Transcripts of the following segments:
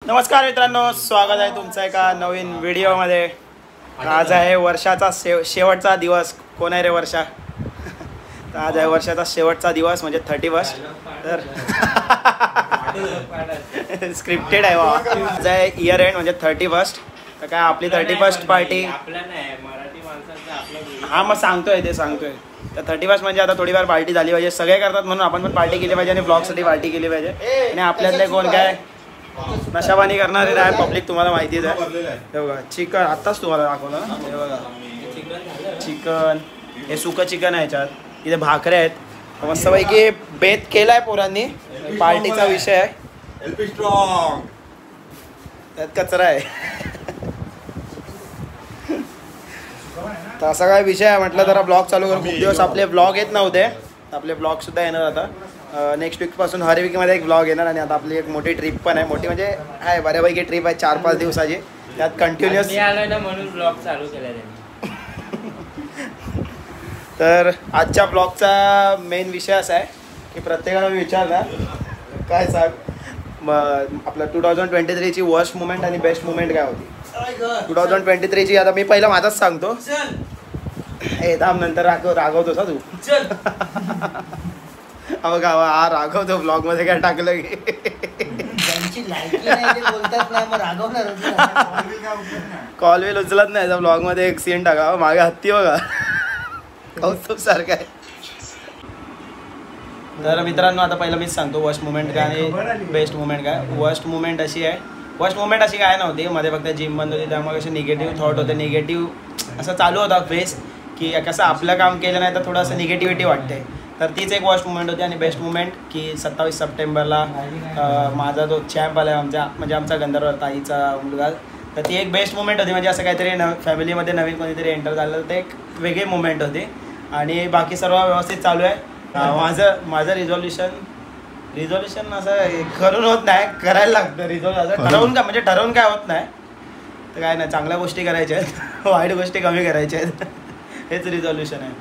नमस्कार मित्रांनो, स्वागत आहे तुमचं एका नवीन व्हिडिओमध्ये. आज आहे वर्षाचा शेवटचा दिवस. कोण आहे रे वर्षा? तर आज आहे वर्षाचा शेवटचा दिवस म्हणजे 31. तर स्क्रिप्टेड आहे बाबा. आज आहे इयर एंड म्हणजे 31. तर काय आपली 31st पार्टी. हां मग सांगतोय तर 31 म्हणजे आता थोडीफार पार्टी झाली पाहिजे. सगळे करतात म्हणून आपण पण पार्टी केली पाहिजे आणि ब्लॉगसाठी पार्टी केली पाहिजे. आणि आपल्यातले कोण काय नशाबानी करणारे नाही पब्लिक तुम्हाला माहितीच आहे. हे बघा चिकन आत्ताच तुम्हाला दाखवलं ना. हे बघा चिकन, हे सुकं चिकन आहे. ह्याच्यात इथे भाकऱ्या आहेत. मस्तपैकी बेत केलाय पोरांनी. पार्टीचा विषय आहे. त्यात कचरा आहे. तर असा काय विषय आहे म्हटलं जरा ब्लॉग चालू करून. खूप दिवस आपले ब्लॉग येत नव्हते. आपले ब्लॉग सुद्धा येणार आता. नेक्स्ट वीकपासून हर वीकमध्ये एक ब्लॉग येणार. आणि आता आपली एक मोठी ट्रिप पण आहे. मोठी म्हणजे आहे बऱ्यापैकी ट्रिप आहे 4-5 दिवसाची. त्यात कंटिन्युअस म्हणून ब्लॉग चालू केला त्यांनी. तर आजच्या ब्लॉगचा मेन विषय असा आहे की प्रत्येकाला मी विचारला काय सांग आपलं 2023ची वर्स्ट मुमेंट आणि बेस्ट मुमेंट काय होती. 2023ची आता मी पहिला माझाच सांगतो. हे थांब नंतर रागवतोस हा तू. बघा हा रागवतो ब्लॉग मध्ये काय टाकलं की कॉल वेल उचलत नाही. ब्लॉग मध्ये एक सीन टाका मागे हत्ती बघा कौतुक सारखं आहे. तर मित्रांनो आता पहिलं मीच सांगतो वर्स्ट मुमेंट काय आणि बेस्ट मुमेंट काय. वर्स्ट मुमेंट अशी काय नव्हती. मध्ये फक्त जिम बंद होती त्यामुळे कसे निगेटिव्ह थॉट होते. निगेटिव्ह असं चालू होता फेस की कसं आपलं काम केलं नाही तर थोडंसं निगेटिव्हिटी वाटते. तर तीच एक वर्स्ट मुमेंट होती. आणि बेस्ट मुमेंट की 27 सप्टेंबरला माझा जो चॅम्प आला आमचा गंधर्व ताईचा मुलगा. तर ती एक बेस्ट मुमेंट होती. म्हणजे असं काहीतरी फॅमिलीमध्ये नवीन कोणीतरी एंटर झालं तर एक वेगळी मुमेंट होती. आणि बाकी सर्व व्यवस्थित चालू आहे. माझं रिझॉल्युशन असं करून होत नाही, करायला लागतं. रिझॉल्व ठरवून काय होत नाही. तर काय नाही, चांगल्या गोष्टी करायच्या आहेत, वाईट गोष्टी कमी करायच्या आहेत. हेच रिझॉल्युशन आहे.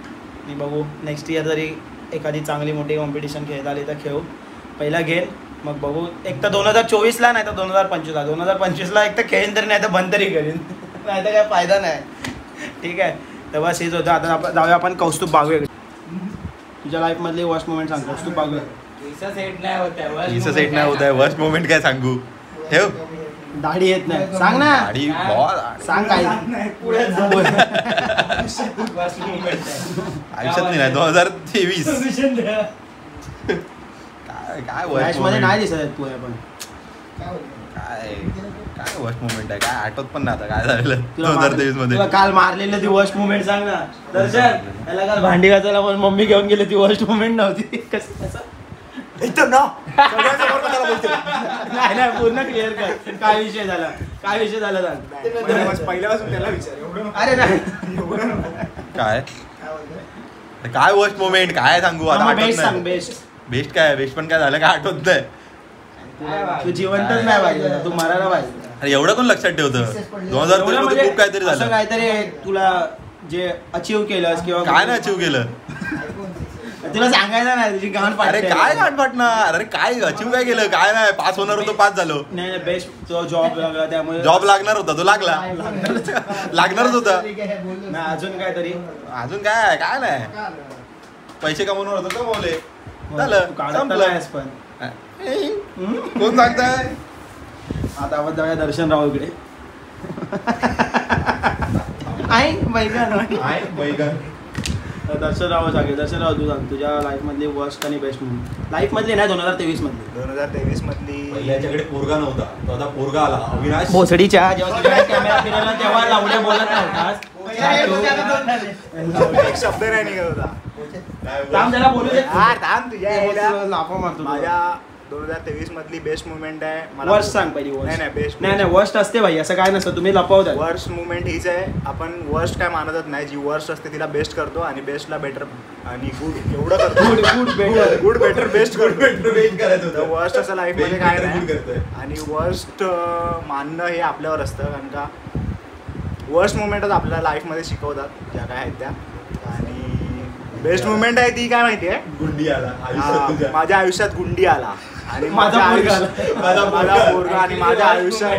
आणि बघू नेक्स्ट इयर जरी एखादी चांगली मोठी कॉम्पिटिशन खेळता आली तर खेळू. पहिला घेईन मग बघू. एक तर 2024ला नाही तर 2025ला. 2025ला एक तर खेळेन तरी नाही तर बंद तरी करीन. नाही तर काय फायदा नाही. ठीक आहे. तर बस हेच होतं. आता जाऊया आपण कौस्तुभ बागवे. तुझ्या लाईफमधली वर्स्ट मुमेंट सांग कौस्तुभ बागवे. सेट नाही होत आहे. वर्स्ट मोमेंट काय सांगू. ठेव दाढी येत नाही सांग ना. सांग काय आयुष्यात नाही 2023 काय वर्स्ट मध्ये नाही दिसत तू पण. काय वर्स्ट मुमेंट आहे काय आठवत पण नाही आता काय झालेलं 2023 मध्ये. काल मारलेलं ती वर्स्ट मुमेंट सांग ना. दर्शन त्याला काल भांडी घासायला पण मम्मी घेऊन गेली. ती वर्स्ट मुमेंट नव्हती. कसं एकदम ना नाही पूर्ण क्लिअर कर. काय विषय झाला सांग. पहिल्यापासून त्याला विचार. अरे नाही काय वर्स्ट मोमेंट काय सांगू आता. बेस्ट सांग. बेस्ट काय बेस्ट पण काय झालं काय आठवत नाही. तू जिवंतच नाही पाहिजे, तू मरायला पाहिजे. अरे एवढं कोण लक्षात ठेवतं. 2023 मध्ये खूप काहीतरी झालं. काहीतरी तुला जे अचीव्ह केलंस किंवा काय नाही अचीव्ह केलं तुला सांगायचं नाही. तुझी गाण अरे काय गाठ फाटणार. अरे काय अचीव्ह काय केलं काय नाही. पास होणार होतो 5 झालो. नाही बेस्ट तो जॉब लागला त्यामुळे. जॉब लागणार होता तो लागला. लागणारच होता. अजून काय तरी अजून काय काय नाही. पैसे कमवणार होतो कमवले झालं काढत पण कोण सांगताय. आता आपण जाऊया दर्शन राव इकडे. दर्शन राव सांगेल. दर्शन राव तू सांग तुझ्या लाईफ मधली वर्स्ट आणि बेस्ट मुमेंट. लाईफ मधली नाही 2023 मधली. 2023 मधली पहिल्याच्याकडे पोरगा नव्हता तो आता पोरगा आला. अविनाश भोसडीच्या जेव्हा तुझ्या कॅमेरा फिरवला तेव्हा लावड्या बोलत नव्हतास. एक शब्द नाही निघत होता. थांब त्याला बोलू दे. थांब तुझ्या लाफा मारतो. माझ्या 2023 मधली बेस्ट मुवमेंट आहे. वर्स्ट सांग पहिली. नाही बेस्ट नाही वर्स्ट असते भाई. असं काय नसतं तुम्ही लपवता. वर्स्ट मुवमेंट हीच आहे. आपण वर्स्ट काय मानतच नाही. जी वर्स्ट असते तिला बेस्ट करतो आणि बेस्टला बेटर आणि गुड एवढं करतो. गुड बेटर बेस्ट करतो. वर्स्ट असं लाईफ मध्ये काय नाही. आणि वर्स्ट मानणं हे आपल्यावर असतं. कारण का वर्स्ट मुवमेंटच आपल्या लाईफमध्ये शिकवतात ज्या काय आहेत त्या. आणि बेस्ट मुवमेंट आहे ती काय माहिती आहे. गुंडी आला माझ्या आयुष्यात गुंडी आला. आणि माझा पोरगा पोरगा आणि माझ्या आयुष्यात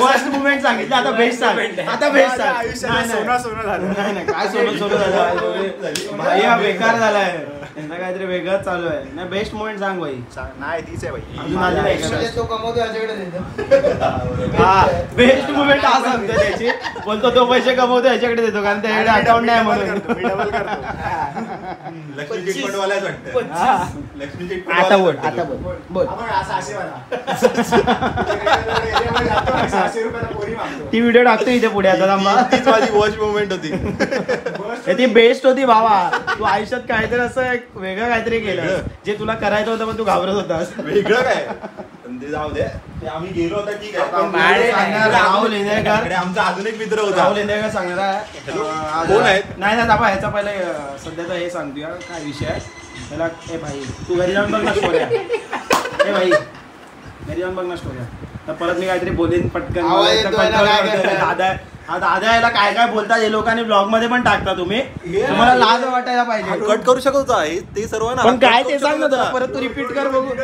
वर्स्ट मुमेंट सांगितलं, आता बेस्ट सांग, आता बेस्ट सांग. आयुष्यात सोनं सोनं झालं. नाही काय सोनं झालं भाई, हा बेकार झालाय, त्यांचा काहीतरी वेगळंच चालू आहे. नाही बेस्ट मुमेंट सांग भाई. नाही तीच आहे भाई. अजून आली नाही का? तो कमवतो याच्याकडे देतो. हा बेस्ट मुमेंट हा सांगतो त्याची, बोलतो तो पैसे कमवतो याच्याकडे देतो कारण त्याच्याकडे अकाउंट नाही म्हणून. मी डबल करतो. लक्ष्मी चिटफंडवालाच वाटतं. हा. लक्ष्मी आता बोल, चिटफंड आता बोल. आपण असं आशीर्वाद. 600 रुपयाला पोरी मागतो. ती व्हिडिओ टाकतो इथे पुढे आता थांबा. तीच माझी वर्स्ट मोमेंट होती. ती बेस्ट होती भावा. तू आयुष्यात काहीतरी असं एक वेगळं काहीतरी केलं जे तुला करायचं होतं पण तू घाबरत होतास. वेगळं काय पण ते जाऊ दे. ते आम्ही गेलो होता ठीक आहे. राहुल इंद्रेकर, इकडे आमचा अजून एक मित्र होता. राहुल इंद्रेकर सांगणार आहे. कोण आहेत? नाही नाही दाबा, ह्याचा पहिले सध्याचा हे सांगतोय काय विषय आहे त्याला. ए भाई तू घरी जाऊन बघ ना स्टोऱ्या. ए भाई घरी जाऊन बघ ना स्टोऱ्या. तर परत मी काहीतरी बोलेन पटकन. आवाज येतोय ना, काय करताय? दादा हा दादा याला काय काय बोलतात हे लोकांनी ब्लॉग मध्ये पण टाकता तुम्ही. तुम्हाला लाज वाटायला पाहिजे. कट करू शकत होता हे ते सर्व ना. पण काय ते सांग ना, परत तू रिपीट कर बघू.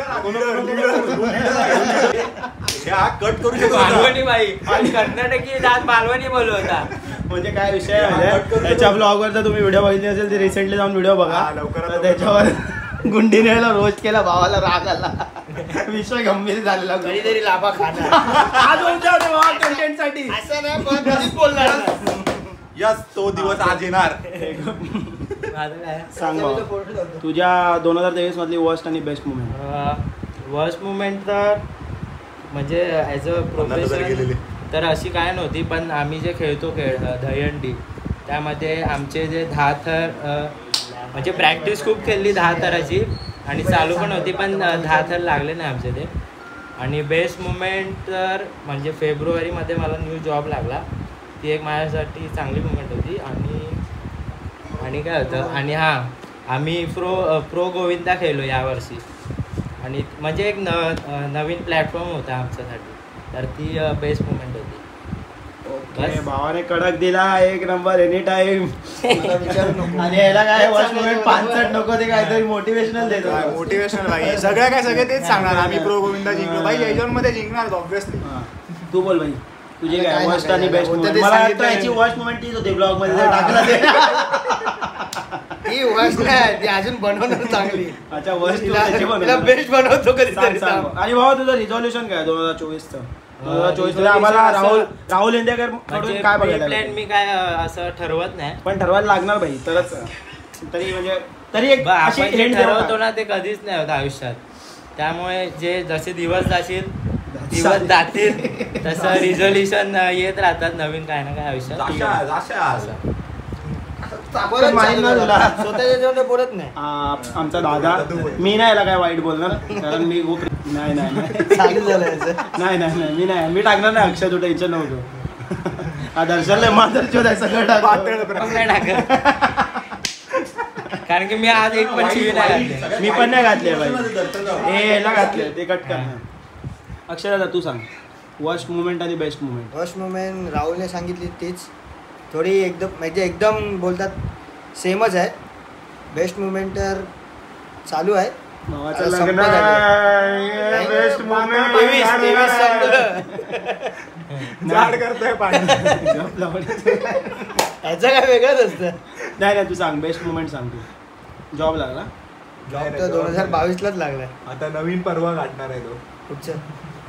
हा कट करू शकत होता. मालवणी बाई आणि कर्नाटकी डान्स मालवणी बोलवता. म्हणजे काय विषय आहे त्याच्या ब्लॉगवर जर तुम्ही व्हिडिओ बघितले असेल ते रिसेंटली जाऊन व्हिडिओ बघा. हा, लवकरात तर त्याच्यावर गुंडीने रोस्ट केला, भावाला राग आला, विषय गंभीर झालेला. कधीतरी लाभा खाणार. आज कंटेंट साठी असं नाही पण कधीच बोलणार नाही. यस तो दिवस आज येणार. माझं काय सांग भावा, तुझ्या 2023 मधली वर्स्ट आणि बेस्ट मुमेंट. वर्स्ट मुमेंट तर म्हणजे ॲज अ 50,000 गेलेले. प्रोफेशन तर अशी काय नव्हती, पण आम्ही जे खेळतो दहीहंडी त्यामध्ये आमचे जे 10 थर म्हणजे प्रॅक्टिस खूप केली 10 थराची आणि चालू पण होती, पण 10 थर लागले नाही आमचे ते. आणि बेस्ट मुमेंट तर म्हणजे फेब्रुवारीमध्ये मला न्यू जॉब लागला, ती एक माझ्यासाठी चांगली मुमेंट होती. आणि काय होतं, आणि हां आम्ही प्रो गोविंदा खेळलो यावर्षी, आणि म्हणजे एक नवीन प्लॅटफॉर्म होता आमच्यासाठी, तर ती बेस्ट मुमेंट होती. ओके, भावाने कडक दिला, एक नंबर एनी टाइम. मला विचारू नको. आणि याला काय वर्स्ट मुमेंट 65 नको, ते काहीतरी मोटिवेशनल देतो. मोटिवेशनल भाई. सगळे तेच सांगणार. आम्ही प्रो गोविंदा जिंकलो भाई, एजॉन मध्ये जिंकणार ऑब्विसली. हा. तू बोल भाई, तुझी मला काय काय वर्स्ट आणि सांगायचं? बेस्ट होतं मुमेंट. ते मला वाटतं सांगितलं याची मी. वर्स्ट मुमेंट तीच होती ब्लॉग मध्ये जर टाकलं ते. ती वर्स्ट नाही, ती अजून बनवणार चांगली. अच्छा वर्स्ट तिला बेस्ट बनवतो कधीतरी. आणि भावा तुझं रिझॉल्युशन काय 2024चं? 2024 आम्हाला राहुल इंदेकर कडून काय बघायला प्लॅन भेटेल? मी काय असं ठरवत नाही, पण ठरवायला लागणार भाई, तरच तरी म्हणजे तरी एक अशी आपण जे hint देऊ ठरवतो ना. ना ते कधीच नाही होत आयुष्यात. त्यामुळे जे जसे दिवस जातील तसं रिझोल्युशन येत राहतात नवीन काय ना काय आयुष्यात. बोलत माहित नाही तुला. स्वतःच्या जेवढं बोलत नाही. आमचा दादा, मी नाही याला काय वाईट बोलणार कारण मी खूप नाही चालू झालं याचं. नाही मी टाकणार नाही. अक्षय तुझं टेन्शन नव्हतं. हा दर्शनला मादरचोद आहे सगळं टाक. मग नाही टाकत. कारण की मी आज एक पण शिवी नाही घातली. मी पण नाही घातले बाई, हे याला घातले, ते कट कर. अक्षय दादा तू सांग वर्स्ट मुमेंट आणि बेस्ट मुमेंट. फर्स्ट मुमेंट राहुलने सांगितली तीच, थोडी एकदम म्हणजे एकदम बोलतात सेमच आहे. बेस्ट मुमेंट तर चालू आहे. भावाचं आता लग्न संपत आहे. बेस्ट मुमेंट 23 संपलं. झाड करतोय पाणी. याचं काय वेगळंच असतं. नाही तू सांग बेस्ट मुमेंट सांग. तू जॉब लागला? जॉब तर 2022लाच लागलाय. आता नवीन परवा काढणार आहे तो. पुढचं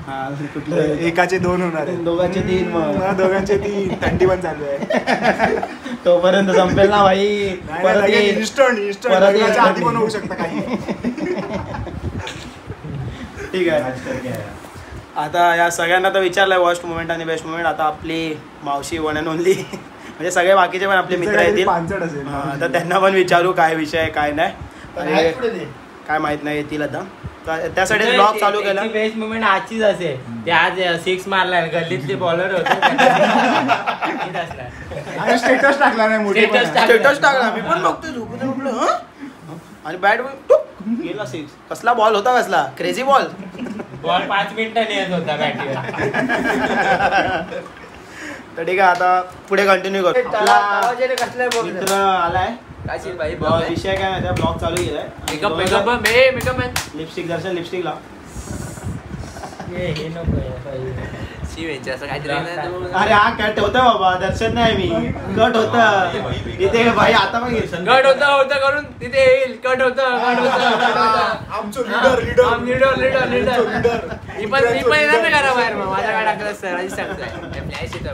हा कुठलं? एकाचे 2 होणार आहे. दोघांचे 3 मग. दोघांचे 3. थंडी पण चालू आहे. तोपर्यंत संपेल ना भाई. परत येईल. इन्स्टंट परत येईल. आधी पण होऊ शकतं काही. ठीक आहे. आता या सगळ्यांना तर विचारलंय वर्स्ट मुमेंट आणि बेस्ट मुमेंट. आता आपली मावशी वन अँड ओनली म्हणजे सगळे बाकीचे पण आपले मित्र येतील. पांचट असेल. तर त्यांना पण विचारू काय विषय आहे काय नाही. पण आणि आहे पुढे ते. काय माहित नाही येतील आता. त्यासाठी ब्लॉग चालू केला. बेस्ट मुमेंट आजचीच असेल. ते आज 6 मारला गल्लीतले बॉलर होते. आणि स्टेटस टाकला नाही. मोठी पण आहे. स्टेटस टाकला मी पण बघतोय झोपून आणि बॅट गेला 6. कसला बॉल होता, कसला क्रेझी बॉल. बॉल 5 मिनिटांनी येत होता बॅटीवर. तर ठीक आहे आता पुढे कंटिन्यू करू. आपला आवाजाने कसलाय बोलतोय. मित्र आलाय. काशील बाई विषय काय माहिती ब्लॉग चालू केलाय. मेकअप लिपस्टिक दर्शन लिपस्टिक लाव. हे नको शिव यांचे असं काहीतरी आहे ना तू. अरे हा कट होता बाबा, दर्शन नाही मी कट होता इथे भाई. आता मग कट होतं करून तिथे येईल. कट होतं आमचं लीडर लीडर. मी पण येणार नाही करा बाहेर. मग माझ्या काय टाकलं सर सांगतोय फ्लॅश येतं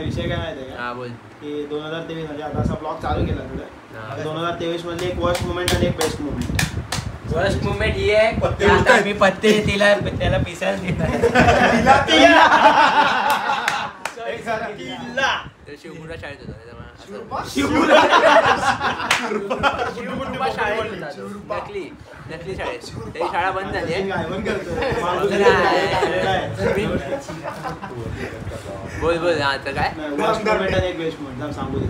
विषय काय माहिती आहे हा बोल. की 2023 म्हणजे आता असा ब्लॉग चालू केला थोडं. 2023 मधली एक वर्स्ट मुमेंट आणि एक बेस्ट मुमेंट. फर्स्ट मुमेंट ही आहे पत्ते आता उडतायत. मी पत्ते त्याला पिसायला देणार. तर शिवपुरा शाळेत होता त्याच्यामुळे शिवपुरा शाळेत होता तो. नकली शाळेत. तरी शाळा बंद झाली आहे. बोल बोल हा तर काय वर्स्ट मुमेंट आणि एक बेस्ट मुमेंट सांगू दे.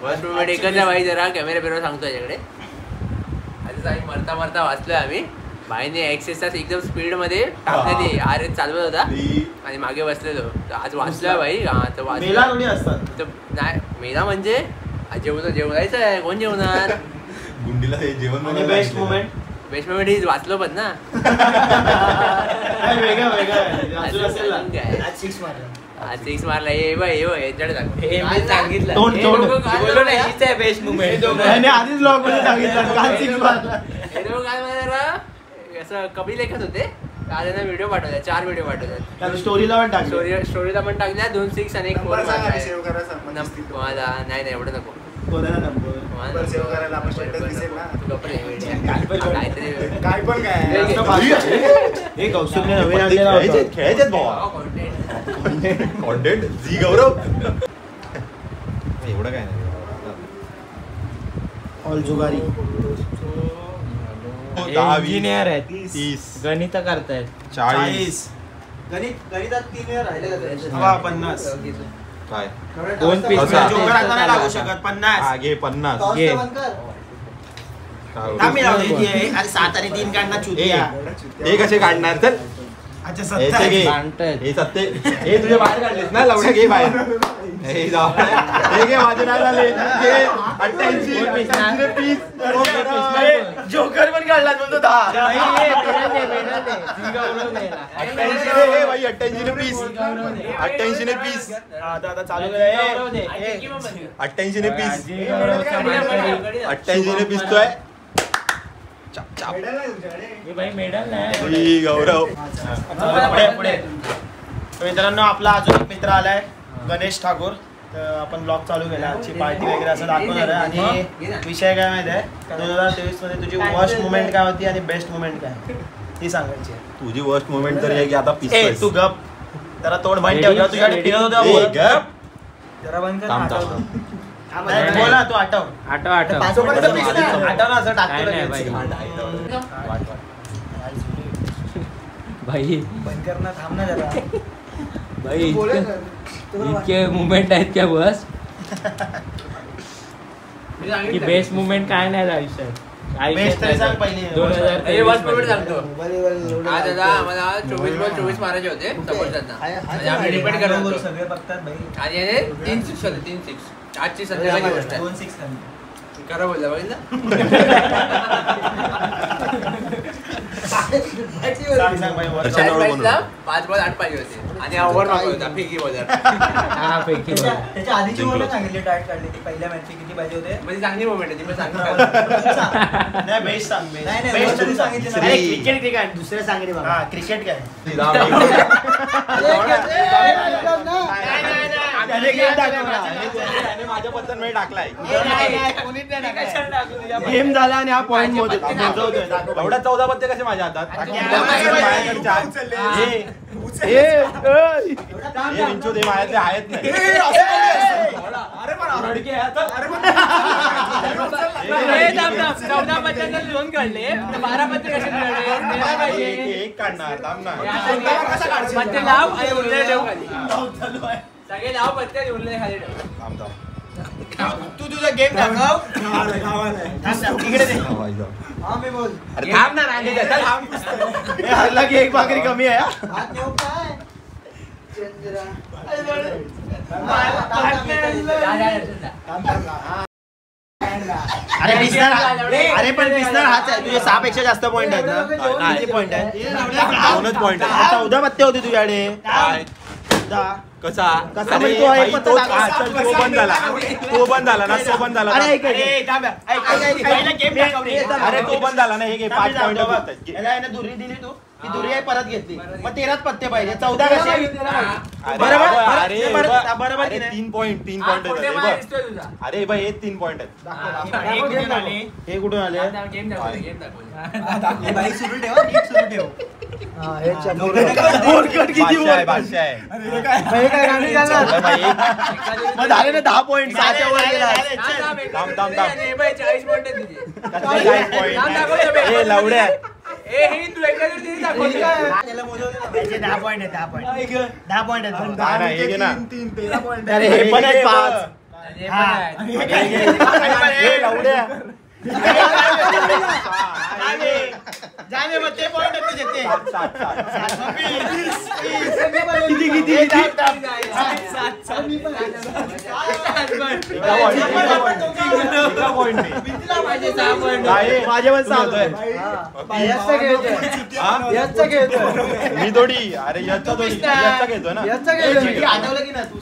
फर्स्ट मुमेंट एकच आहे भाई. जरा कॅमेरा बिरो सांगतो याच्याकडे. आता आम्ही मरता वाचलोय आम्ही. भाईने एक्सेसचा एकदम स्पीड मध्ये टाकलेली आर चालवत होता आणि मागे बसलेलो. आज वाचलोय भाई. हा तर मेला कोणी असतात नाही मेला म्हणजे जेवणायचं आहे. कोण जेवणार. गुंडीला हे जेवण आणि बेस्ट मुमेंट. बेस्ट मुमेंट ही वाचलो पण ना. वेगळं अजून असेल ना. काय आज 6 मारला. आज 6 मारला. ये बाय याच्याकडे दाखव. हे मी सांगितलं. तोंड. हे लोकं काय बोललो नाही, हीच आहे बेस्ट मुमेंट. त्याने आधीच ब्लॉग मध्ये सांगितलं काल 6 मारला. हे लोक काय म्हणाला असं कमी लेखत होते. आज त्यांना व्हिडिओ पाठवल्या. 4 व्हिडिओ पाठवल्यात. स्टोरीला पण टाकलं. स्टोरीला पण टाकल्या. 2 6 आणि 1 4 सेव्ह करायचा मला नाही एवढं नको. कोणाला नंबर नंबर सेव्ह करायला आपण स्टेटस दिसेल ना. तू गप्प रे, काहीतरी काय पण काय हे कौस्तुभने नवीन आणलेला होता. खेळायचेत भावा. कॉन्टेंट जी गौरव. एवढं काय नाही. ऑल जुगारी. 10 इंजिनियर आहेत 30 गणित करतायत. 40 गणितात 3 वेळा राहिले हवा 50. काय दोन piece कसा? जोकर आता नाही लागू शकत. 50. हा घे 50. घे. आम्ही लावली ती आहे. अरे 7 आणि 3 काढणार चुतिया. हे कसे काढणार चल. अच्छा हे 70. घे. भांडतायत. हे 70. हे तुझे बाहेर काढलेत ना लवड्या घे बाहेर. हे जाऊ. हे घे माझे नाही झाले. घे 88 88 पीस. जोकर पण काढला म्हणतो 10. हे भाई 88 पीस. 88 पीस. आता चालू केलं. 88 पीस. 88 पीस तो आहे. चाप चाप. हे बाई मेडल नाही. ही गौरव. पुढे तर मित्रांनो आपला अजून एक मित्र आलाय गणेश ठाकूर. तर आपण ब्लॉग चालू केला. आजची पार्टी वगैरे असं दाखवणार आहे. आणि विषय काय माहिती आहे 2023 मध्ये तुझी वर्स्ट मुमेंट काय होती आणि बेस्ट मुमेंट काय ती सांगायची आहे. तुझी वर्स्ट मोमेंट तर आहे की आता पीस ए तू गप जरा तोंड बंद ठेव. जेव्हा तुझ्याकडे फिरत होता ए, बोल. गप. जरा बंद कर. थांब थांब. नाही, बोल ना तू आठव. आठव आठव. पाचोपर्यंत piece ना. आठव ना असं काय नाही टाकतो. बाई बंद कर ना. थांब ना जरा. बाई बोले इतके- कर. इतके मुमेंट आहेत का बस की बेस्ट मुमेंट काय नाही आयुष्यात. बेस्ट तरी सांग पहिली. 2023 मध्ये सांगतो. मोबाईलवर एवढं आज लावतो. आम्हाला 24 मारायचे होते समोरच्यांना. आणि आम्ही डिपेंड करत होतो. सगळे बघतात भाई. आणि याने 3 6 होते. 3 6 आजची संध्याकाळची गोष्ट आहे. 2-6 खरं बोलला बघितलं. सांग सांग भाई वर. दर्शन एवढं बनवलं. 5 बॉल 8 पाहिजे होते. आणि ओव्हर मागवत होता फेकी बॉलर. हा पैकी बघ. त्याच्या आधीची मुलं सांगितली टाईट काढली ती पहिल्या मॅचची किती पाहिजे होते. म्हणजे चांगली मोमेंट आहे ती. पण सांगतो. नाही बेस्ट सांग. नाही, बेस्ट तरी सांगितली ना. अरे क्रिकेट क्रिकेट दुसरे सांगितले बाबा. हा क्रिकेट काय त्याने गेम टाकला. त्याने माझ्या पत्त्यांमध्ये टाकलाय. गेम झाला आणि हा पॉइंट मोजवतोय. एवढ्या 14 पत्ते कसे माझ्या हातात. विंचू दे माझ्यातले आहेत नाही. एक काढणार थांब ना. सगळे लाव पत्ते उरले खाली ठेव. थांब थांब. तू तुझा गेम दाखव. इकडे दे. हा मी बोल. अरे थांब ना रांगे थांब. हे हरला की एक भाकरी कमी आहे हा. हात नेऊ काय चंद्रा. जा, जा, जा, जा. अरे पिसणार अरे पण पिसणार हाच आहे तुझे 6 पेक्षा जास्त पॉईंट आहेत ना किती पॉईंट आहेत 2च पॉईंट आहे 14 पत्ते होते तुझ्याकडे कसा कसा म्हणजे तो एक पत्ता टाकला. तो बंद झाला तो बंद झाला ना तो बंद झाला अरे ना. ऐक, ऐक. पहिला game दाखवली. अरे तो बंद झाला ना हे घे 5 पॉईंट याला याने दुरी दिली तू ती दुरी आहे परत घेतली मग 13च पत्ते पाहिजे 14 कसे बरोबर अरे बरोबर की नाही? 3 पॉईंट अरे भाई हे 3 पॉईंट आहेत हे कुठून आले बादशाह आहे मग झाले ना 10 पॉईंट 6च्या वर गेला थांब 40 पॉईंट हे लावड्या दहा पॉईंट आहे 10 पॉईंट आहे हे घे ना अरे हे पण आहेत 5 हे लावड्या जाणे मग ते पॉईंट आहेत तुझे ते माझे पण सांगतोय मी थोडी अरे याचा घेतो ना आठवलं की ना तू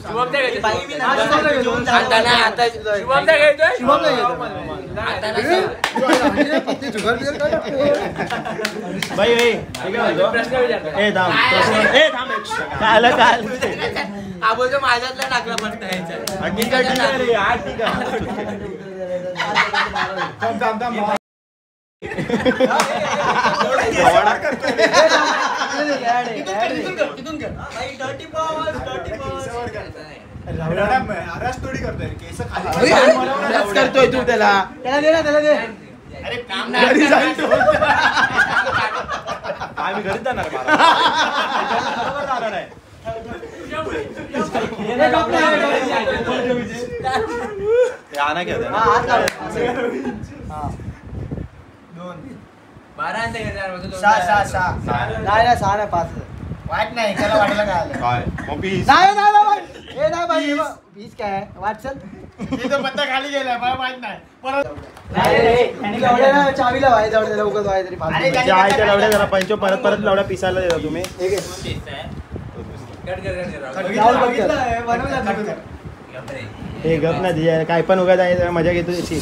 भाई ए थांब काय हा बोलतो माझ्यातला टाकला पडता ठीक आहे रे हा ठीक आहे करतोय तू त्याला घरी जाईल तो. आम्ही घरीच जाणार जाणार आहे आणा घ्या वाट नाही त्याला वाटलं काय मग पीस नाही पीस काय वाटचं पत्ता खाली गेलाय मला माहित नाही चावीला व्हायचं त्याला उगत व्हायचं जे आहे त्या लावड्या जरा परत लावड्या पिसायला देता तुम्ही हे गप ना तिच्या काय पण उगाच आहे जरा मजा घेतो त्याची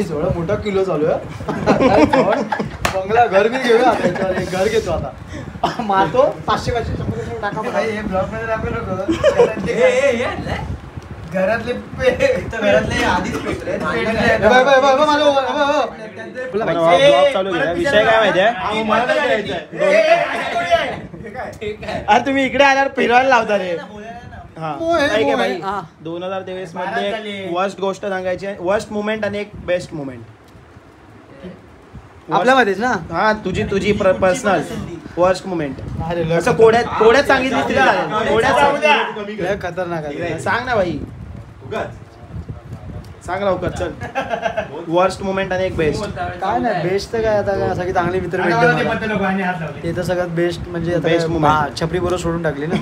थोडा मोठा किलो चालू आहे बंगला घर मी घेऊया घर घेतो आता मारतो 500 टाका ब्लॉक मध्ये दाखवू नको घरातले आधीच विषय काय माहितीये अरे तुम्ही इकडे आल्यावर फिरवायला लावता रे हा ठीक आहे भाई 2023 मध्ये वर्स्ट गोष्ट सांगायची आहे वर्स्ट मुमेंट आणि एक बेस्ट मुमेंट आपल्यामध्येच ना हा तुझी पर्सनल वर्स्ट मुमेंट असं कोड्यात सांगितली तरी चालेल कोड्यात खतरनाक आहे सांग ना भाई सांग लवकर चल वर्स्ट मुमेंट आणि एक बेस्ट काय नाही बेस्ट तर काय आता सगळी चांगली मित्र भेटले ते तर सगळ्यात बेस्ट म्हणजे Best moment. छपरी बरोबर सोडून टाकली ना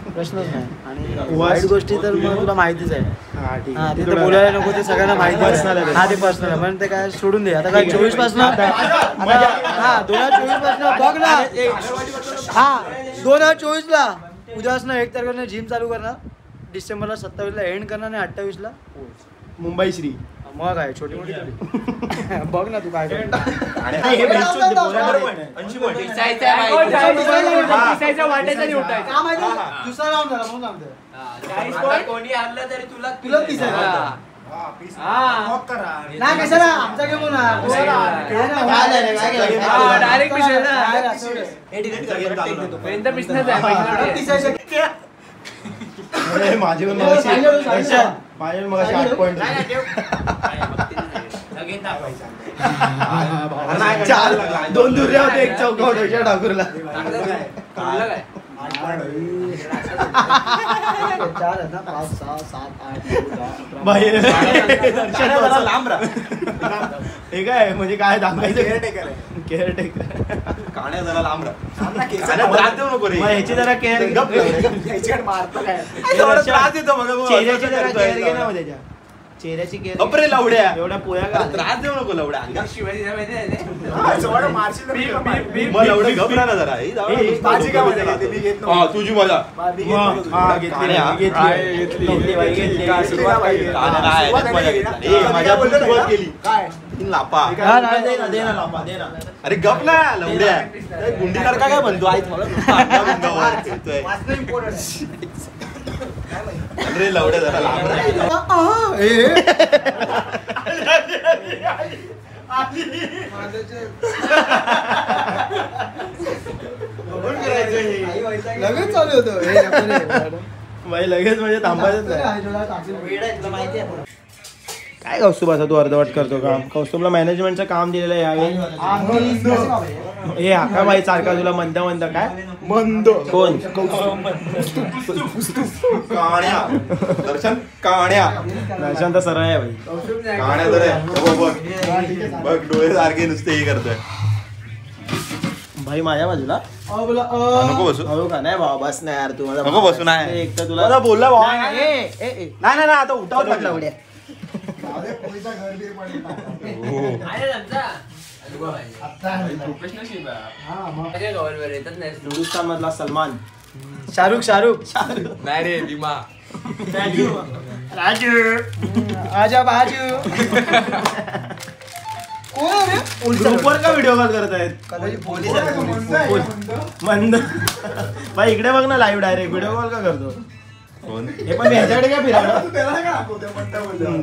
प्रश्नच नाही आणि वाईट गोष्टी तर मग तुला माहितीच आहे हा ठीक हा आहे ते तर बोलायला नको ते सगळ्यांना माहिती Personal आहे. हा ते पर्सनल आहे पण ते काय सोडून दे आता काय 24 पासून हा 2024 पासून बघ ना हा 2024 ला उद्यापासून 1 तारखेला जिम चालू करणार डिसेंबरला 27 ला एंड करणार आणि 28 ला मुंबई श्री मग आहे छोटी मोठी बघ ना तू काय करतो. का माहिती? दुसरा राऊंड झाला म्हणून सांगतोय. कोणी आणलं तरी तुला तुला दिसायला नाही कशाला आमचा घेऊ ना डायरेक्ट माझे पण मगाशी 8 पॉईंट 2 दुर्या होते 1 चौका होता ठाकूरला चार आहेत ना 5 6 7 8 बाई जरा लांब राहा हे काय म्हणजे काय दाखवायचं केअरटेकर काण्या जरा लांब राहा केसाला त्रास देऊ नको रे मग ह्याची जरा केअर मारतो काय थोडा त्रास देतो मग चेहऱ्याची जरा केअर घे ना मग त्याच्या चेहऱ्याची केअर अरे लवड्या एवढ्या पोया का त्रास देऊ नको लवड्या मारशील मग लवडे घबरा ना जरा माझी काय मजा घेते मी घेत नव्हतो. तुझी मजा माझ्या सुरुवात केली काय लापा दे ना लांबा दे ना अरे गप ना लवड्या गुंडी सारखा काय म्हणतो आई मला अरे लवड्या जरा लांब लगेच चालू होतं बाई लगेच म्हणजे थांबायचं नाही काय कौस्तुभ असा तू अर्धवट करतो काम कौस्तुभला मॅनेजमेंटचं काम दिलेलं आहे यावेळी हे हा काय बाई सारखा तुला मंद मंद काय मंद कोण काण्या दर्शन काण्या दर्शन तर सरळ आहे बाई काण्या जर बघ बघ डोळे सारखे नुसते हे करतोय भाई माझ्या बाजूला नको बसू हो का नाही भावा बस नाही यार तू माझा नको बसू नाही. एक तर तुला बोलला भावा. नाही नाही आता उठावं लागलं उड्या हिंदुस्तान मधला सलमान शाहरुख नाही रे भीमा राजू आजा बाजू कोण रे ग्रुपवर का व्हिडिओ कॉल करत आहेत कदाचित पोलीस आहे मंद भाई इकडे बघ ना लाईव्ह डायरेक्ट व्हिडिओ कॉल का करतो कोण हे पण मी ह्याच्याकडे काय फिरावं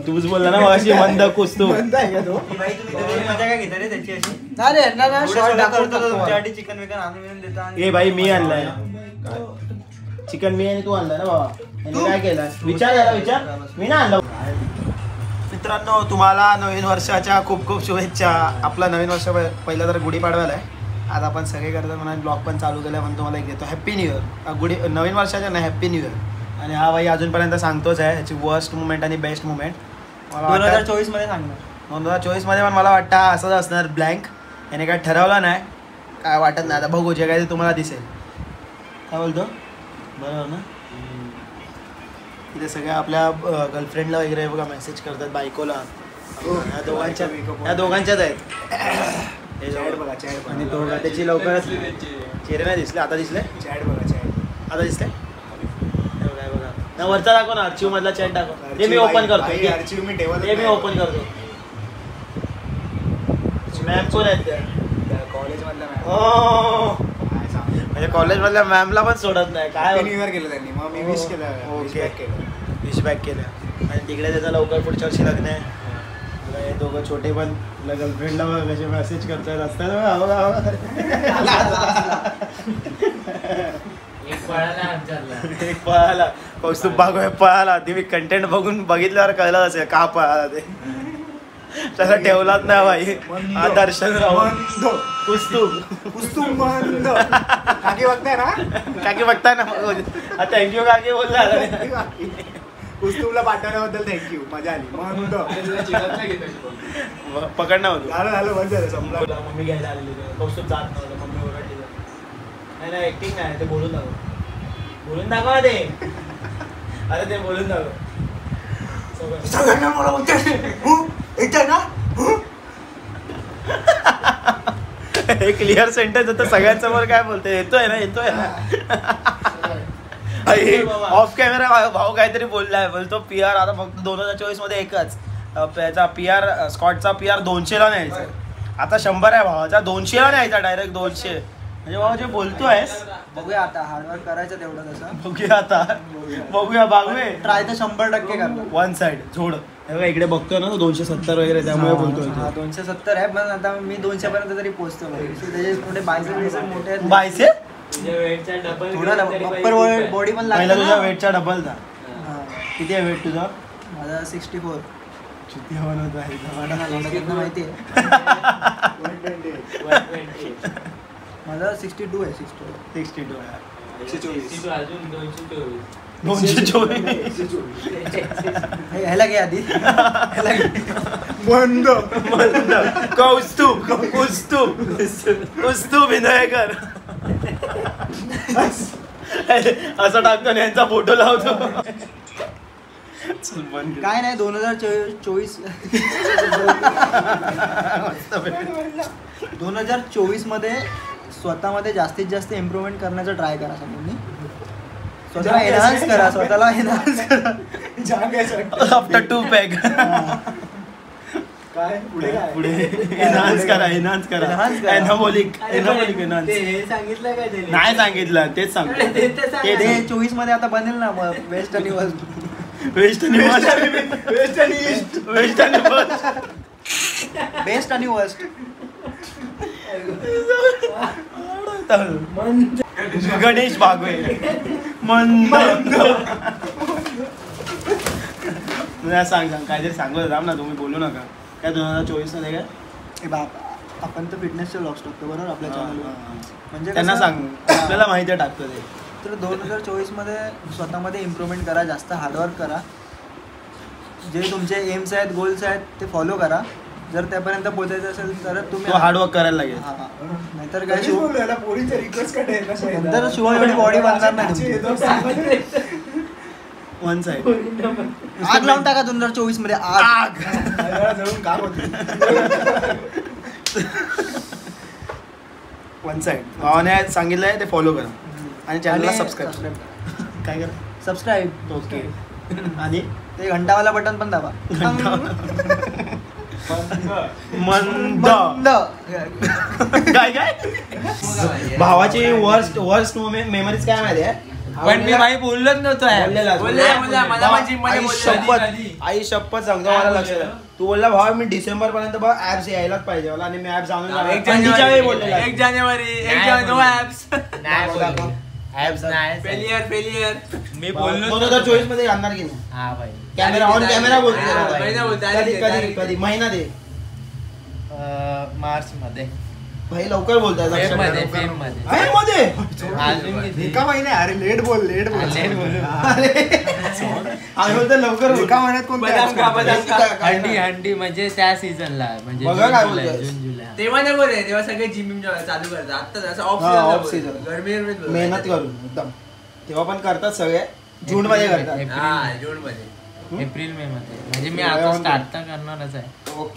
तूच बोलला ना मगाशी मंद कुस्तू नाही रे यांना ना शॉर्ट दाखवतो चिकन विकन आणून देता ए भाई मी आणलाय चिकन मी आणि तू आणलाय ना बाबा यांनी काय केलं विचार झाला विचार मी ना आणलं मित्रांनो तुम्हाला नवीन वर्षाच्या खूप खूप शुभेच्छा आपला नवीन वर्ष पहिला तर गुढीपाडव्याला आहे आज आपण सगळे करतात म्हणून ब्लॉग पण चालू केला म्हणून तुम्हाला एक देतो हॅप्पी न्यू इयर गुढी नवीन वर्षाच्या नाही हॅप्पी न्यू इयर आणि हा भाई अजूनपर्यंत सांगतोच आहे ह्याची वर्स्ट मुमेंट आणि बेस्ट मुमेंट 2024 मध्ये सांगणार 2024 मध्ये पण मला वाटतं असंच असणार ब्लँक याने काय ठरवलं नाही काय वाटत नाही आता बघू जे काय ते तुम्हाला दिसेल काय बोलतो बरोबर ना इथे सगळ्या आपल्या गर्लफ्रेंडला वगैरे बघा मेसेज करतात बायकोला या दोघांच्याच आहेत आणि दोघं त्याची लवकरच चेहरे नाही दिसले आता दिसले आता दिसले काय बघा ना वरचा दाखव ना अर्चिव मधला चॅट दाखव ते मी ओपन करतो ते मी ओपन करतो मॅम कोण आहेत त्या कॉलेज मधला म्हणजे कॉलेज मधल्या मॅमला पण सोडत नाही काय न्यू इयर केलं त्यांनी मग मी विश केलं ओके विश बॅक केलं आणि तिकडे त्याचं लवकर पुढच्या वर्षी लग्न आहे हे दोघं छोटे पण गर्लफ्रेंडला कसे मेसेज करतात असतात एक पळाला कौस्तुभ बागोय पळाला तुम्ही कंटेंट बघून बघितल्यावर कळलं असेल का पळाला ते त्याला ठेवलाच नाही भाई हा दर्शन काकी बघताय ना काकी बघताय ना थँक्यू काकी बोलला कुस्तुमला पाठवण्याबद्दल थँक्यू मजा आली मंद पकडणं होतं झालं बंद झालं संपला मम्मी घ्यायला आलेली कौस्तुभ जात नव्हतं मम्मी ओरडली नाही नाही ऍक्टिंग नाही ते बोलून दाखव ना ते अरे ते बोलून दाखव सगळ्यांना मला बोलते ना हे क्लिअर सेंटेन्स होतं सगळ्यांसमोर काय बोलते येतोय ना ऑफ कॅमेरा भाऊ काहीतरी बोललाय बोलतो PR आता फक्त 2024 मध्ये एकच त्याचा PR स्कॉटचा PR 200ला न्यायचा आता 100 आहे भावाचा 200ला न्यायचा डायरेक्ट 200 म्हणजे भाऊ जे बोलतोय बघूया आता हार्डवर्क करायचं तेवढं तसं बघूया आता बघूया बागवे ट्राय तर 100% करतो वन साइड झोड हे बघा इकडे बघतोय ना 270 वगैरे त्यामुळे बोलतोय 270 आहे पण आता मी 200 पर्यंत तरी पोहोचतो त्याचे मोठे बायसेप मोठे आहेत बायसे थोडा अप्पर बॉडी पण पहिला तुझ्या लागला वेटचा डबल था किती आहे वेट तुझा माझा 64 किती हवा नव्हता माहिती आहे माझा 62 आहे 62 आहे अजून 224. 224. ह्याला घे आधी. ह्याला घे. बंद. कौस्तुभ विनायकर असं टाकतो यांचा फोटो लावतो. चल बंद कर. काय नाही 2024 2024 मध्ये स्वतःमध्ये जास्तीत जास्त इम्प्रूव्हमेंट करण्याचा ट्राय करा सगळ्यांनी. स्वतःला एनहान्स करा. आफ्टर 2 पॅक काय पुढे एनहान्स करा. Enhance करा. एनाबॉलिक एनहान्स हे सांगितलं काय त्याने? नाही सांगितलं तेच सांगतो. ते 24 मध्ये आता बनेल ना वेस्ट आणि वेस्ट आणि ईस्ट. बेस्ट आणि वर्स्ट. गणेश बागवे मंद. सांग काहीतरी सांगत होता ना तुम्ही, बोलू नका. काय 2024 मध्ये काय ए बाप आपण तर फिटनेसचे व्लॉग्स टाकतो बरोबर आपल्या चॅनलवर. म्हणजे त्यांना कसं- सांग, आपल्याला माहिती आहे टाकतो ते. तर 2024 मध्ये स्वतःमध्ये इम्प्रूव्हमेंट करा, जास्त हार्डवर्क करा. जे तुमचे एम्स आहेत, गोल्स आहेत ते फॉलो करा. जर त्यापर्यंत पोहोचायचं असेल तर तुम्ही तो हार्डवर्क करायला लागेल. हा. नाहीतर काय शिव पोरीच्या रिक्वेस्ट नंतर शिवाय एवढी बॉडी बांधणार नाही तुमची. वन साइड आग लावून टाका 2024 मध्ये आग. जळून काम होते. वन साइड भावाने सांगितलंय ते फॉलो करा आणि चॅनलला सबस्क्राईब काय करा. सबस्क्राईब. ओके. आणि ते घंटावाला बटन पण दाबा. मंद बंद. काय काय भावाची वर्स्ट मेमरीज काय माहिती आहे. पण मी भाई बोललोच नव्हतो यार. बोलला, मला पण gym मध्ये बोलला. आई शपथ सांगतो मला लक्षात आहे. तू बोलला भावा मी डिसेंबर पर्यंत बघ ऍप्स यायलाच पाहिजे मला आणि मी ऍप्स आणून 1 थंडीच्या वेळी जानेवारी बोललेला 1 जानेवारी नो ऍप्स. नाही बोललो. Apps नाही. फेलियर. मी बोललो 2024 मध्ये आणणार की नाही. हा भाई. कॅमेरा ऑन कॅमेरा हा, महिना बोलतो. कधी कधी कधी महिना दे मार्च मध्ये भाई लवकर बोलताय. फेब मध्ये मध्ये अजून किती? एका महिन्यात अरे लेट बोल. लेट बोलू. आम्ही बोलतो लवकर बोल. एका महिन्यात कोणत्या बदाम apps का, करतात? बदाम का. हंडी म्हणजे त्या सीझनला म्हणजे बघा काय जून बोलतोय. जुलै. तेव्हा नाही बोल तेव्हा सगळे जिम चालू करतात. आता असं ऑफ हा, off सीझन season. गरमी मेहनत करून एकदम तेव्हा पण करतात सगळे. जून मध्ये करतात. हा जून मध्ये. एप्रिल मे मध्ये म्हणजे मी आता स्टार्ट तर करणारच आहे.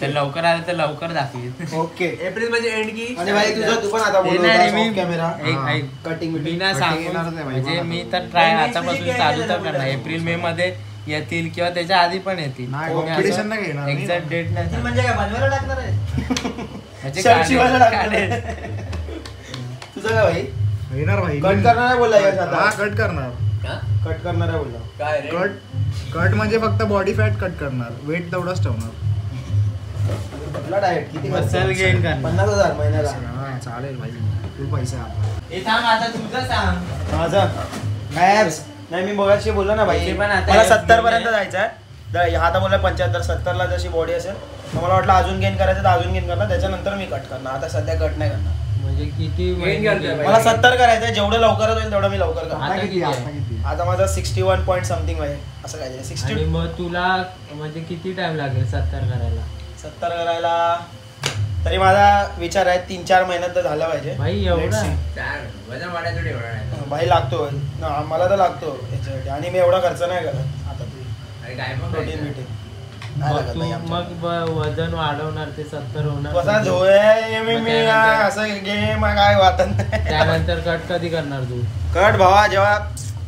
तर लवकर आलं तर लवकर दाखवेल. ओके. एप्रिल मध्ये एंड की. आणि भाई तुझं तू पण आता ते नाही रे, मी कॅमेरा ऐक कटिंग मी ना सांगू म्हणजे मी तर ट्राय आतापासून चालू तर करणार. एप्रिल मे मध्ये येतील किंवा त्याच्या आधी पण येतील. नाही, competition नाही घेणार मी. एक्झॅक्ट डेट नाही सांगत. म्हणजे काय बनवायला टाकणार आहे. म्हणजे शर्ट शिवायला काढेल. टाकणार. तुझं काय भाई येणार भाई. कट करणार आहे बोलला यश आता. हा कट करणार. कट करणार आहे बोलला. काय रे? कट म्हणजे फक्त बॉडी फॅट कट करणार. वेट तेवढंच ठेवणार. कुठला डाएट किती Muscle gain करणार. 50,000 महिन्याला. हा, चालेल भाई. तू पैसा हे थांब आता तुझं सांग. माझा काय ऍप्स नाही मी बघायची बोललो ना भाई ते पण आता मला apps 70 पर्यंत गेले. जायचं आहे. आता बोलला 75 70 ला जशी बॉडी असेल तर मला वाटलं अजून गेन करायचं तर अजून गेन करणार त्याच्यानंतर मी कट करणार. आता सध्या कट नाही करणार. म्हणजे किती Gain करतोय भाई. मला 70 करायचं आहे. जेवढं लवकर होईल तेवढं मी लवकर करणार. आता किती आहे? आता माझा 61 पॉईंट समथिंग आहे असं काय 60 आणि मग तुला म्हणजे किती टाइम लागेल 70 करायला? 70 करायला तरी माझा विचार आहे 3-4 महिन्यात तर झाला पाहिजे. भाई Let's एवढा see. वजन वाढायचं थोडी एवढा नाही. भाई लागतो ना, मला तर लागतो याच्यासाठी आणि मी एवढा खर्च नाही करत आता अरे काय पण प्रोटीन खायचं. बिटीन नाही मग लागत तू भाई आमच्या. मग वजन वाढवणार ते 70 होणार. कसा झोय मी मग मी त्यानंतर- असं गेम काय वाटत नाही. त्यानंतर कट कधी करणार तू? कट भावा जेव्हा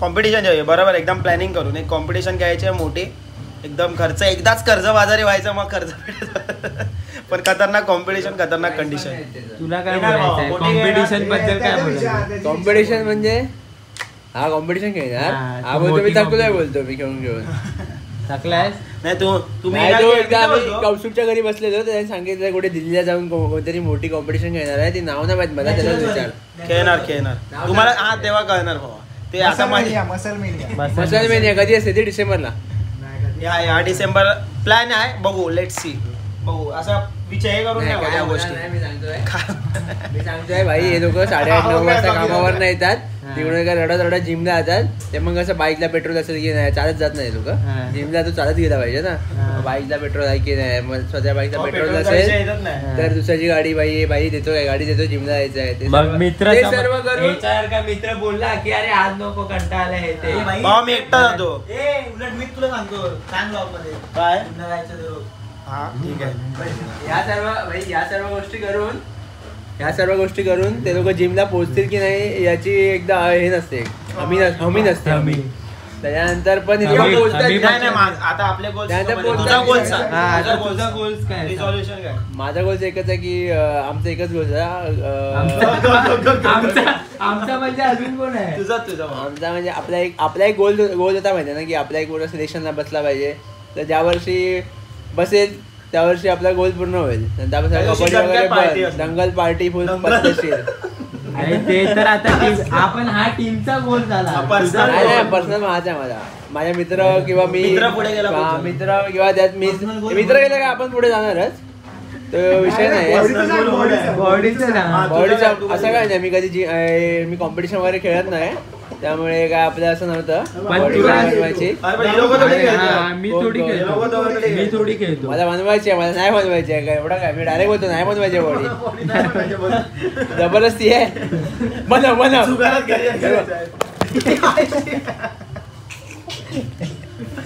कॉम्पिटिशन जेव्हा बरोबर एकदम प्लॅनिंग करून एक कॉम्पिटिशन घ्यायची आहे मोठी एकदम खर्च एकदाच कर्जबाजारी व्हायचं मग कर्ज भेटायचं. पण खतरनाक कॉम्पिटिशन खतरनाक कंडिशन. तुला काय येणार भावा, बोलायचंय मोठी कॉम्पिटिशन येणार, बद्दल काय बोलायचं? कॉम्पिटिशन म्हणजे हा कॉम्पिटिशन खेळणार. हा, हा तू बोलतो मी मोठी थकलोय competition. बोलतो मी घेऊन थकलायस? नाही तू तुम्ही नाही, येणार तो की एकदा किती आम्ही बोलतो? कौस्तुभच्या घरी बसलेलो त्याने सांगितलं कुठे दिल्लीला जाऊन कोणतरी मोठी कॉम्पिटिशन घेणार आहे. ती नाव नाही माहित मला. त्याला विचार. खेळणार तुम्हाला हा तेव्हा कळणार भावा ते आता माझ्या मसल मेनिया. मसाले मेनिया कधी असते ती डिसेंबरला. या डिसेंबर प्लॅन आहे बघू लेट सी बघू असा विचार हे करून नाही काय या होणार गोष्टी नाही, मी सांगतोय भाई हे लोक 8:30-9 वाजता कामावर नाही येतात. तिकडून काय रडत रडत जिमला जातात ते मग कसं बाईकला पेट्रोल असेल की नाही चालत जात नाही लोक जिमला तू चालत गेला पाहिजे ना बाईकला पेट्रोल आहे की नाही मग स्वतः बाईकला पेट्रोल असेल तर दुसऱ्याची गाडी बाई देतो काय गाडी देतो जिमला जायचं आहे ते मग मित्र ते सर्व करून का मित्र बोलला की अरे आज नको कंटाळा आला हे ते भाऊ मी एकटा जातो उलट मी तुला सांगतो सांग ब्लॉग मध्ये काय जायचं तर हा ठीक आहे या सर्व गोष्टी करून ते लोक जिमला पोहोचतील की नाही याची एकदा हे नसते हमी नसते त्याच्यानंतर पण हे लोकं पोहोचतात. नाही, आता आपले goals त्यानंतर तुझा बोलतात goal की- सांग. हा, तुझा तुझा goals goals काय? Resolution काय? माझा गोल एकच आहे की आमचा एकच गोल आमचा म्हणजे अजून कोण आहे तुझा आमचा म्हणजे आपला एक गोल होता माहिती ना की आपला एक गोल सिलेक्शनला बसला पाहिजे तर ज्या वर्षी बसेल त्या वर्षी आपला गोल पूर्ण होईल त्या दिवशी दंगल party कबड्डी असते. दंगल पार्टी फुल पद्धतशीर अरे ते तर आता आपण हा टीमचा गोल झाला personal नाही पर्सनल माझ्या मित्र किंवा मी मित्र पुढे गेला हा, पाहिजे. मित्र किंवा त्यात मित्र गेले का आपण पुढे जाणारच तो विषय नाही बॉडीचा असं काय नाही मी कधी मी कॉम्पिटिशन वगैरे खेळत नाही त्यामुळे काय आपलं असं नव्हतं पण Body तुला- बनवायची अरे हे लोकं थोडी खेळतात. मी थोडी हे लोकं थोडी खेळतो मी खेळतात. थोडी खेळतो मला बनवायची आहे मला नाही बनवायची आहे काय एवढं काय मी डायरेक्ट बोलतो नाही बनवायची बॉडी जबरदस्ती आहे बनव जुगारात घरी खेळायचं आहे.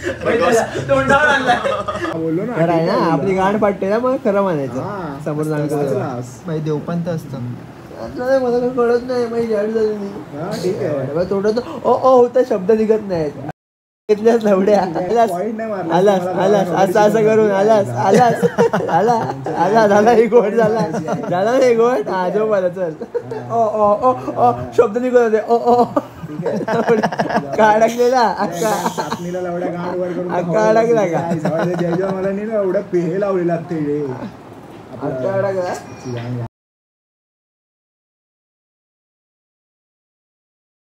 तोंडावर आणलाय. खरं आहे ना आपली गाण पाडते ना मग खरं म्हणायचं समोर सांगतो देवपंत असतं मला काही कळत नाही माझी जाड झाली नाही थोडं ओ होता शब्द निघत नाहीत घेतल्यास लवड्या आलास असं करून आला झाला एक गोट झाला ना एक गोट हा जो मला चल ओ शब्द निघत होते ओ का अडकलेला सापणीला लवड्या गांड वर करून अक्का अडकला का? जय मला नाही ना एवढं पेहे लावलेला ते अडकला